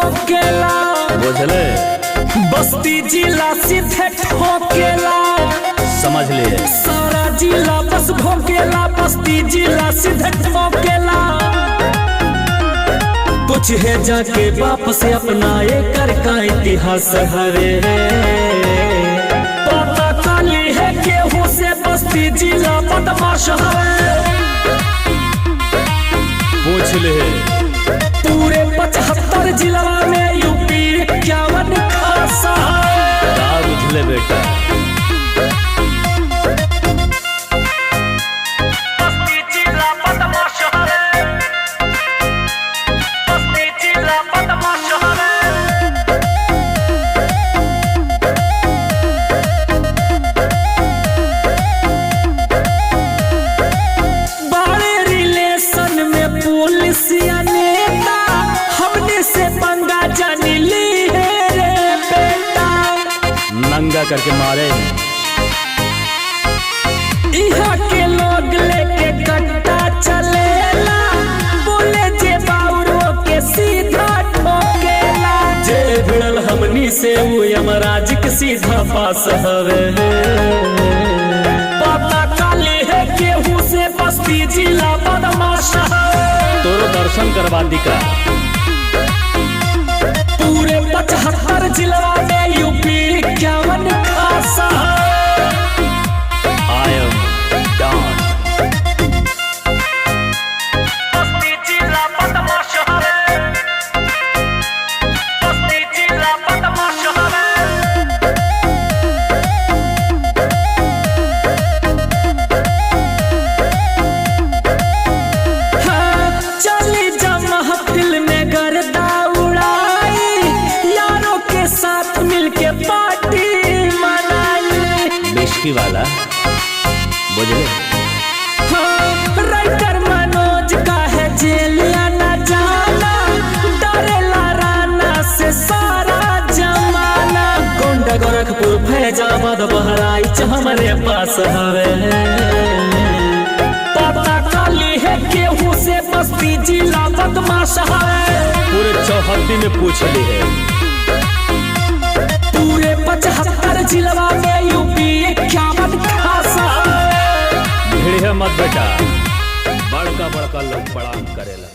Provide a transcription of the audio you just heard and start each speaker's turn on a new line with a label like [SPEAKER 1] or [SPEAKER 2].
[SPEAKER 1] भोकेला
[SPEAKER 2] बुझले
[SPEAKER 1] बस्ती जिला सीधे ठोकेला
[SPEAKER 2] समझ लिए
[SPEAKER 1] सारा जिला बस भोकेला बस्ती जिला सीधे ठोकेला कुछ है जाके बाप से अपना एकर का इतिहास हरे पता काली है केहू से बस्ती जिला बदमाश हरे
[SPEAKER 2] पूछ ले
[SPEAKER 1] पूरे 75 जिला में यूपी 51 खासा
[SPEAKER 2] का बुझले बेटा
[SPEAKER 1] बस्ती जिला बदमाश हरे बस्ती जिला बदमाश हरे बड़े रिलेशन में पुलिस या नेता हमने से पंगा जानी ली है रे बेटा
[SPEAKER 2] नंगा करके मारे
[SPEAKER 1] यहाँ के लोग लेके कट्टा चलेला बोले जे बाउरो के सीधा ठोकेला जे भिड़ल हमनी से वो यमराज के सीधा पास हवे पता काली है केहू से बस्ती जिला बदमाश हवे
[SPEAKER 2] तोरो दर्शन करवा दी का
[SPEAKER 1] पूरे 75 जिला में यूपी 51 खासा
[SPEAKER 2] आई एम डॉन
[SPEAKER 1] बस्ती जिला बदमाश हवे बस्ती जिला बदमाश हवे हाँ, चली जा महफिल में गर्दा उड़ाई यारों के साथ मिलके पार्टी मनाई
[SPEAKER 2] बिस्की वाला बुझले
[SPEAKER 1] हाँ, राइटर मनोज का है जेल या न जाना डरेला राना से सारा जमाना गोंडा गोरखपुर फैजाबाद बहराइच हमारे पास हवे पता काली है केहू से बस्ती जिला बदमाश हवे
[SPEAKER 2] पूरे 74 में पूछ ली है
[SPEAKER 1] पूरे 75 जिला में यूपी 51 खासा
[SPEAKER 2] भिड़े मत बेटा बड़का बड़का लोग प्रणाम करेला।